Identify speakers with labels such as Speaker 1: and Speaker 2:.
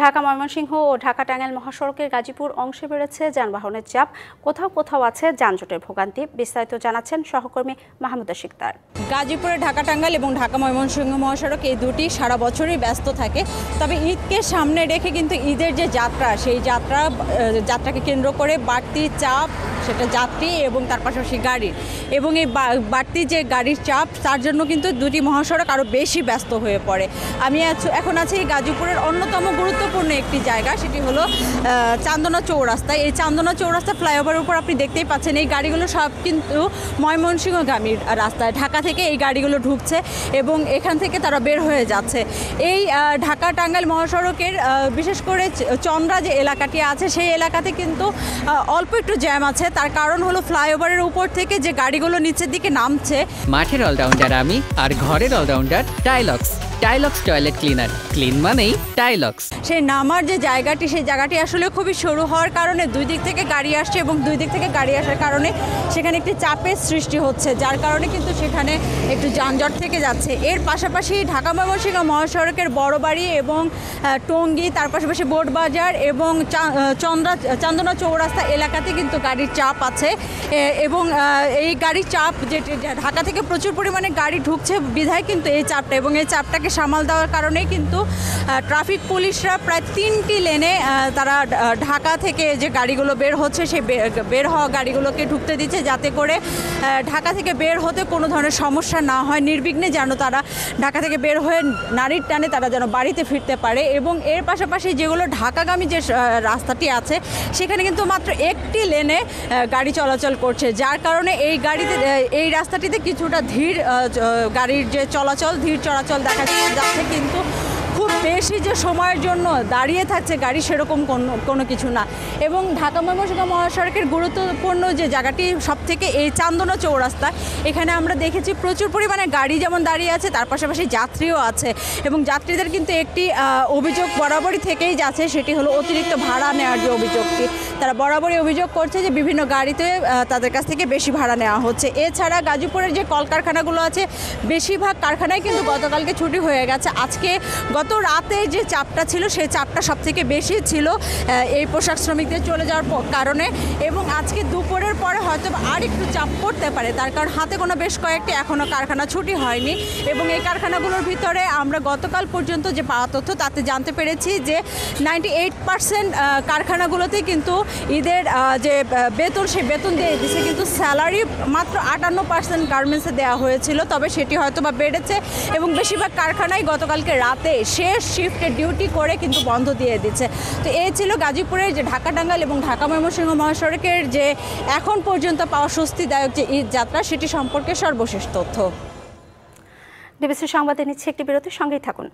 Speaker 1: ঢাকা ময়মনসিংহ ও ঢাকা টাঙ্গাইল মহাসড়কের গাজীপুর অংশে বেড়েছে যানবাহনের চাপ, কোথাও কোথাও আছে যানজটের ভোগান্তি। বিস্তারিত জানাচ্ছেন সহকর্মী মাহমুদা শিকদার।
Speaker 2: গাজীপুরে ঢাকা টাঙ্গাইল এবং ঢাকা ময়মনসিংহ মহাসড়ক এই দুটি সারা বছরই ব্যস্ত থাকে। তবে ঈদকে সামনে রেখে কিন্তু ঈদের যে যাত্রা, সেই যাত্রাকে কেন্দ্র করে বাড়তি চাপ, সেটা যাত্রী এবং তার পাশাপাশি গাড়ির, এবং এই বাড়তি যে গাড়ির চাপ, তার জন্য কিন্তু দুটি মহাসড়ক আরও বেশি ব্যস্ত হয়ে পড়ে। আমি এখন আছি গাজীপুরের অন্যতম গুরুত্বপূর্ণ একটি জায়গা, সেটি হলো চান্দনা চৌরাস্তায়। এই চান্দনা চৌরাস্তা ফ্লাইওভারের উপর আপনি দেখতেই পাচ্ছেন এই গাড়িগুলো সব কিন্তু ময়মনসিংহগামী রাস্তায়। ঢাকা থেকে এই গাড়িগুলো ঢুকছে এবং এখান থেকে তারা বের হয়ে যাচ্ছে। এই ঢাকা টাঙ্গাইল মহাসড়কের বিশেষ করে চন্দ্রা যে এলাকাটি আছে, সেই এলাকাতে কিন্তু অল্প একটু জ্যাম আছে। তার কারণ হলো ফ্লাইওভারের উপর থেকে যে গাড়িগুলো নিচের দিকে নামছে।
Speaker 3: মাঠের অলরাউন্ডার আমি, আর ঘরের all rounder Tilex. Tilex toilet cleaner, clean মানেই টাইলক্স।
Speaker 2: সেই নামার যে জায়গাটি, সেই জায়গাটি আসলে খুবই সরু হওয়ার কারণে দুই দিক থেকে গাড়ি আসছে এবং দুই দিক থেকে গাড়ি আসার কারণে সেখানে একটি চাপের সৃষ্টি হচ্ছে, যার কারণে কিন্তু সেখানে একটু যানজট থেকে যাচ্ছে। এর পাশাপাশি ঢাকা ময়মনসিংহ মহাসড়কের বড়বাড়ি এবং টঙ্গী, তার পাশাপাশি বোটবাজার এবং চান্দনা চৌরাস্তা এলাকাতে কিন্তু গাড়ির চাপ আছে। এবং এই গাড়ির চাপ যে ঢাকা থেকে প্রচুর পরিমাণে গাড়ি ঢুকছে বিধায় কিন্তু এই চাপটা, এবং এই চাপটাকে সামাল দেওয়ার কারণে কিন্তু ট্রাফিক পুলিশরা প্রায় 3টি লেনে তারা ঢাকা থেকে যে গাড়িগুলো বের হচ্ছে, সেই বের হওয়া গাড়িগুলোকে ঢুকতে দিচ্ছে, যাতে করে ঢাকা থেকে বের হতে কোনো ধরনের সমস্যা না হয়, নির্বিঘ্নে যেন তারা ঢাকা থেকে বের হয়ে নারীর টানে তারা যেন বাড়িতে ফিরতে পারে। এবং এর পাশাপাশি যেগুলো ঢাকাগামী যে রাস্তাটি আছে, সেখানে কিন্তু মাত্র একটি লেনে গাড়ি চলাচল করছে, যার কারণে এই রাস্তাটিতে কিছুটা গাড়ির যে ধীর চলাচল দেখা যাচ্ছে। কিন্তু খুব বেশি যে সময়ের জন্য দাঁড়িয়ে থাকছে গাড়ি, সেরকম কোনো কিছু না। এবং ঢাকা ময়মনসিংহ মহাসড়কের গুরুত্বপূর্ণ যে জায়গাটি সবথেকে এই চান্দনা চৌরাস্তা, এখানে আমরা দেখেছি প্রচুর পরিমাণে গাড়ি যেমন দাঁড়িয়ে আছে, তার পাশাপাশি যাত্রীও আছে। এবং যাত্রীদের কিন্তু একটি অভিযোগ বরাবরই থেকেই যাচ্ছে, সেটি হলো অতিরিক্ত ভাড়া নেওয়ার যে অভিযোগটি। তারা বরাবরই অভিযোগ করছে যে বিভিন্ন গাড়িতে তাদের কাছ থেকে বেশি ভাড়া নেওয়া হচ্ছে। এছাড়া গাজীপুরের যে কলকারখানাগুলো আছে, বেশিরভাগ কারখানায় কিন্তু গতকালকে ছুটি হয়ে গেছে। আজকে গত রাতে যে চাপটা ছিল, সেই চাপটা সবথেকে বেশি ছিল এই পোশাক শ্রমিকদের চলে যাওয়ার কারণে। এবং আজকে দুপুরের পরে হয়তো আর একটু চাপ পড়তে পারে, তার কারণ হাতে কোনো বেশ কয়েকটি এখনও কারখানা ছুটি হয়নি। এবং এই কারখানাগুলোর ভিতরে আমরা গতকাল পর্যন্ত যে পাওয়া তথ্য, তাতে জানতে পেরেছি যে 98% কারখানাগুলোতেই কিন্তু ঈদের যে বেতন, সেই বেতন দিয়ে দিচ্ছে। কিন্তু স্যালারি মাত্র 58% গার্মেন্টসে দেওয়া হয়েছিল, তবে সেটি হয়তো বা বেড়েছে। এবং বেশিরভাগ কারখানাই গতকালকে রাতে শেষ শিফটে ডিউটি করে কিন্তু বন্ধ দিয়ে দিচ্ছে। তো এই ছিল গাজীপুরের যে ঢাকা টাঙ্গাইল এবং ঢাকা ময়মনসিংহ মহাসড়কের যে এখন পর্যন্ত পাওয়া স্বস্তিদায়ক যে ঈদ যাত্রা, সেটি সম্পর্কে সর্বশেষ তথ্য।
Speaker 1: ডিবিসি সংবাদে নিচ্ছে একটি বিরতির, সঙ্গেই থাকুন।